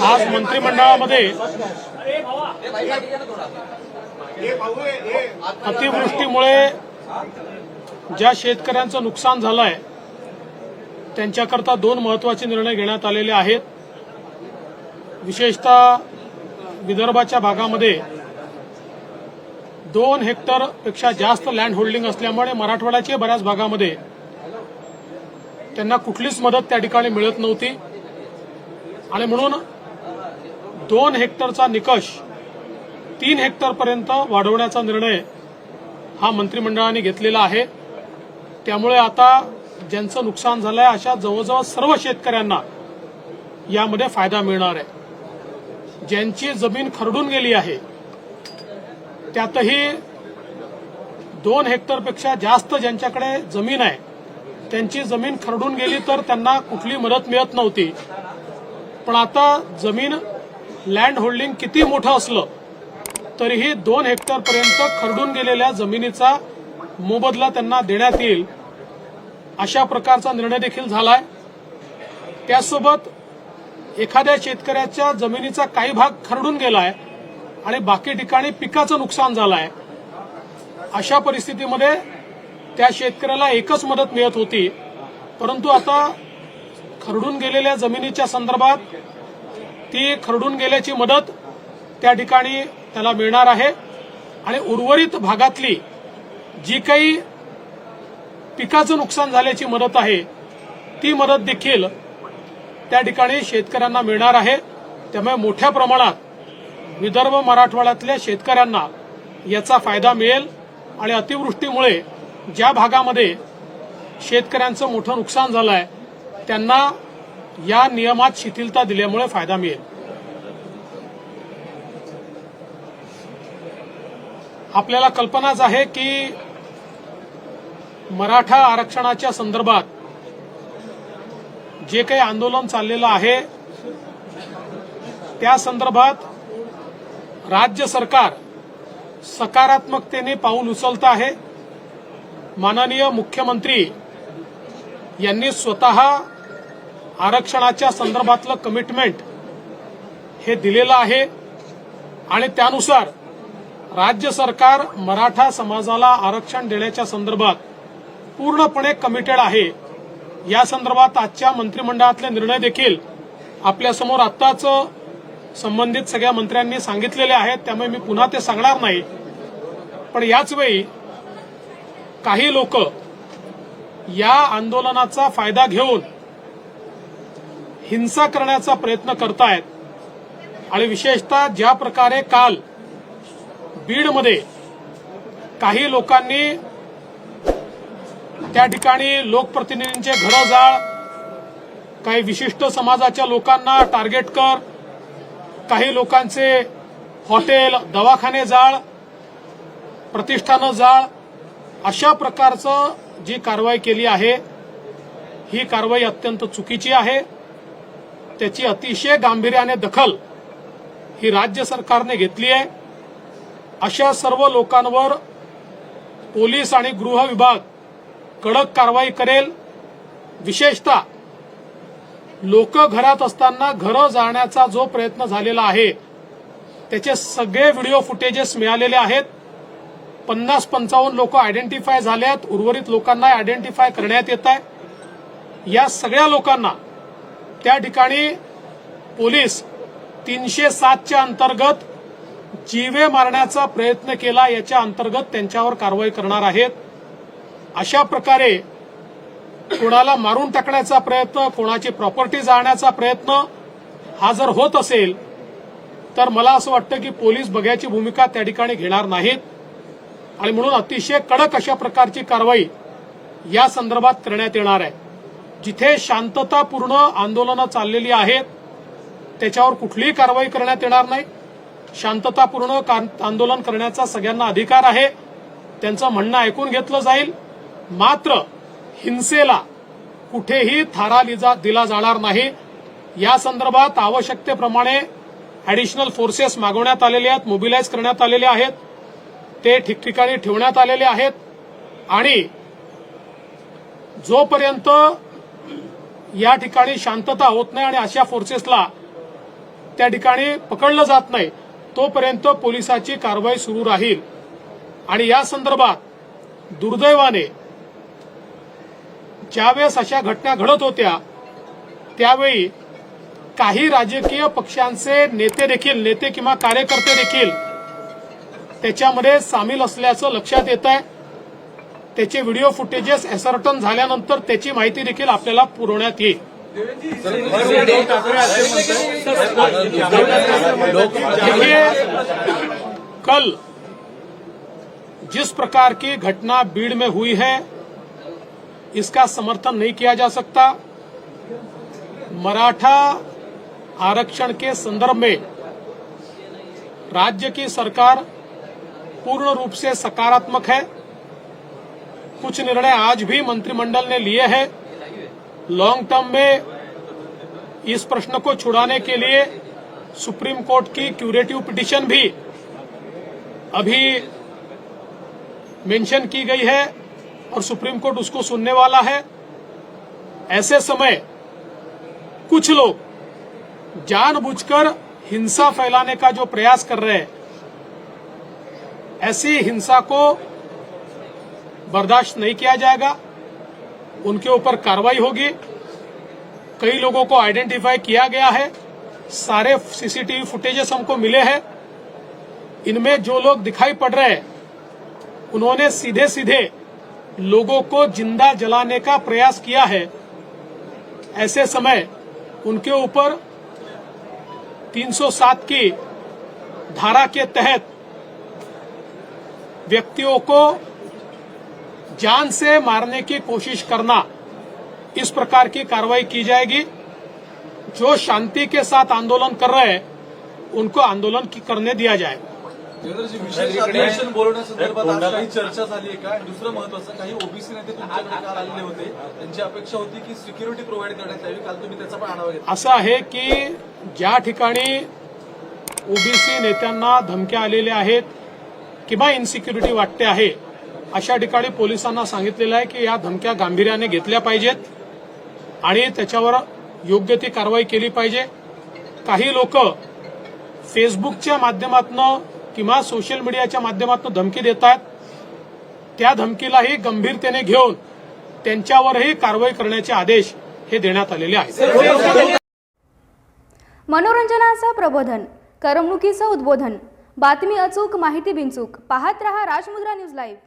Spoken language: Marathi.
आज मंत्रिमंडळामध्ये अतिवृष्टीमुळे ज्या शेतकऱ्यांचं नुकसान झालंय त्यांच्याकरता दोन महत्त्वाचे निर्णय घेण्यात आलेले आहेत। विशेषतः विदर्भाच्या भागामध्ये 2 हेक्टरपेक्षा जास्त लँड होल्डिंग असल्यामुळे मराठवाड्याच्या बऱ्याच भागामध्ये त्यांना कुठलीच मदत त्या ठिकाणी मिळत नव्हती आणि म्हणून 2 हेक्टरचा निकष 3 हेक्टरपर्यंत वाढवण्याचा निर्णय हा मंत्रिमंडळाने घेतलेला आहे। त्यामुळे आता ज्यांचं नुकसान झालंय अशा जवळजवळ सर्व शेतकऱ्यांना यामध्ये फायदा मिळणार आहे। ज्यांची जमीन खरडून गेली आहे त्यातही 2 हेक्टरपेक्षा जास्त ज्यांच्याकडे जमीन आहे त्यांची जमीन खरडून गेली तर त्यांना कुठली मदत मिळत नव्हती, पण आता जमीन लँड होल्डिंग किती मोठं असलं तरीही 2 हेक्टरपर्यंत खरडून गेलेल्या जमिनीचा मोबदला त्यांना देण्यात येईल अशा प्रकारचा निर्णय देखील झालाय। त्यासोबत एखाद्या शेतकऱ्याच्या जमिनीचा काही भाग खरडून गेलाय आणि बाकी ठिकाणी पिकाचं नुकसान झालंय, अशा परिस्थितीमध्ये त्या शेतकऱ्याला एकच मदत मिळत होती, परंतु आता खरडून गेलेल्या जमिनीच्या संदर्भात ती खरडून गेल्याची मदत त्या ठिकाणी त्याला मिळणार आहे आणि उर्वरित भागातली जी काही पिकाचं नुकसान झाल्याची मदत आहे ती मदत देखील त्या ठिकाणी शेतकऱ्यांना मिळणार आहे। त्यामुळे मोठ्या प्रमाणात विदर्भ मराठवाड्यातल्या शेतकऱ्यांना याचा फायदा मिळेल आणि अतिवृष्टीमुळे ज्या भागामध्ये शेतकऱ्यांचं मोठं नुकसान झालंय त्यांना या नियमात शिथिलता दिल्यामुळे फायदा मिळेल। आपल्याला कल्पनाच आहे की मराठा आरक्षणाच्या संदर्भात जे काही आंदोलन चाललेलं आहे त्या संदर्भात राज्य सरकार सकारात्मकतेने पाऊल उचलत आहे। माननीय मुख्यमंत्री यांनी स्वतः आरक्षणाच्या संदर्भातलं कमिटमेंट हे दिलेलं आहे आणि त्यानुसार राज्य सरकार मराठा समाजाला आरक्षण देण्याच्या संदर्भात पूर्णपणे कमिटेड आहे। या संदर्भात आजच्या मंत्रिमंडळातले निर्णय देखील आपल्यासमोर आत्ताच संबंधित सगळ्या मंत्र्यांनी सांगितलेले आहेत, त्यामुळे मी पुन्हा ते सांगणार नाही। पण याचवेळी काही लोक या आंदोलनाचा फायदा घेऊन हिंसा करण्याचा प्रयत्न करतायत आणि विशेषतः ज्या प्रकारे काल बीडमध्ये काही लोकांनी त्या ठिकाणी लोकप्रतिनिधींचे घरं जाळ, काही विशिष्ट समाजाच्या लोकांना टार्गेट कर, काही लोकांचे हॉटेल दवाखाने जाळ, प्रतिष्ठानं जाळ, अशा प्रकारचं जी कारवाई केली आहे ही कारवाई अत्यंत चुकीची आहे। त्याची अतिशय गांभीर्याने दखल ही राज्य सरकारने घेतली आहे। अशा सर्व लोकांवर पोलीस आणि गृह विभाग कडक कारवाई करेल। विशेषतः लोक घरात असताना घरं जाळण्याचा जो प्रयत्न झालेला आहे त्याचे सगळे व्हिडिओ फुटेजेस मिळालेले आहेत। 50-55 लोक आयडेंटिफाय झाले आहेत, उर्वरित लोकांना आयडेंटिफाय करण्यात येत आहे। या सगळ्या लोकांना त्या ठिकाणी पोलीस 307च्या अंतर्गत जीवे मारण्याचा प्रयत्न केला याच्या अंतर्गत त्यांच्यावर कारवाई करणार आहेत। अशा प्रकारे कोणाला मारून टाकण्याचा प्रयत्न, कोणाची प्रॉपर्टी जाळण्याचा प्रयत्न हा जर होत असेल तर मला असं वाटतं की पोलीस बघ्याची भूमिका त्या ठिकाणी घेणार नाहीत आणि म्हणून अतिशय कडक अशा प्रकारची कारवाई या संदर्भात करण्यात येणार आहे। जिथे शांततापूर्ण आंदोलनं चाललेली आहेत त्याच्यावर कुठलीही कारवाई करण्यात येणार नाही। शांततापूर्ण आंदोलन करण्याचा सगळ्यांना अधिकार आहे, त्यांचं म्हणणं ऐकून घेतलं जाईल, मात्र हिंसेला कुठेही थारा दिला जाणार नाही। या संदर्भात आवश्यकतेप्रमाणे ऍडिशनल फोर्सेस मागवण्यात आलेले आहेत, मोबिलाइज करण्यात आलेले आहेत। ते ठिकठिकाणी ठेवण्यात आलेले आहेत आणि जोपर्यंत या ठिकाणी शांतता होत नाही आणि अशा फोर्सेसला त्या ठिकाणी पकडलं जात नाही तोपर्यंत पोलिसाची कारवाई सुरू राहील। आणि या संदर्भात दुर्दैवाने ज्यावेळेस अशा घटना घडत होत्या त्यावेळी काही राजकीय पक्षांचे नेते किंवा कार्यकर्ते देखील त्याच्यामध्ये सामील असल्याचं लक्षात येत आहे। त्याचे व्हिडिओ फुटेजेस एसर्टन झाल्यानंतर त्याची माहिती देखील आपल्याला पुरवण्यात येईल। देखिए, कल जिस प्रकार की घटना बीड़ में हुई है इसका समर्थन नहीं किया जा सकता। मराठा आरक्षण के संदर्भ में राज्य की सरकार पूर्ण रूप से सकारात्मक है। कुछ निर्णय आज भी मंत्रिमंडल ने लिए हैं। लॉन्ग टर्म में इस प्रश्न को छुड़ाने के लिए सुप्रीम कोर्ट की क्यूरेटिव पिटीशन भी अभी मेंशन की गई है और सुप्रीम कोर्ट उसको सुनने वाला है। ऐसे समय कुछ लोग जानबूझकर हिंसा फैलाने का जो प्रयास कर रहे हैं, ऐसी हिंसा को बर्दाश्त नहीं किया जाएगा। उनके ऊपर कार्रवाई होगी। कई लोगों को आइडेंटिफाई किया गया है। सारे सीसीटीवी फुटेजेस हमको मिले हैं। इनमें जो लोग दिखाई पड़ रहे हैं उन्होंने सीधे सीधे लोगों को जिंदा जलाने का प्रयास किया है। ऐसे समय उनके ऊपर 307 की धारा के तहत व्यक्तियों को जान से मारने की कोशिश करना, इस प्रकार की कार्रवाई की जाएगी। जो शांति के साथ आंदोलन कर रहे हैं उनको आंदोलन करने दिया जाए। विशेष अधिवेशन बोलवण्यासंदर्भात आज काही चर्चा झाली आहे का? दुसरं महत्त्वाचं, काही ओबीसी नेते तुमच्याकडे काल आलेले होते, त्यांची अपेक्षा होती की सिक्युरिटी प्रोव्हाइड करण्यात यावी। काल तुम्ही त्याचा पण आढावा घेतला। असं आहे की ज्या ठिकाणी ओबीसी नेत्यांना धमक्या आलेल्या आहेत किंवा इन्सिक्युरिटी वाटते आहे अशा ठिकाणी पोलिसांना सांगितलेलं आहे की या धमक्या गांभीर्याने घेतल्या पाहिजेत आणि त्याच्यावर योग्य ती कारवाई केली पाहिजे। काही लोक फेसबुकच्या माध्यमातून किंवा सोशल मीडियाच्या माध्यमातून धमकी देतात। त्या धमकीलाही गंभीरतेने घेऊन त्यांच्यावरही कारवाई करण्याचे आदेश हे देण्यात आलेले आहेत। मनोरंजनाचं प्रबोधन, करमणुकीचं उद्बोधन, बातमी अचूक, माहिती बिनचूक पाहत रहा राजमुद्रा न्यूज लाईव्ह।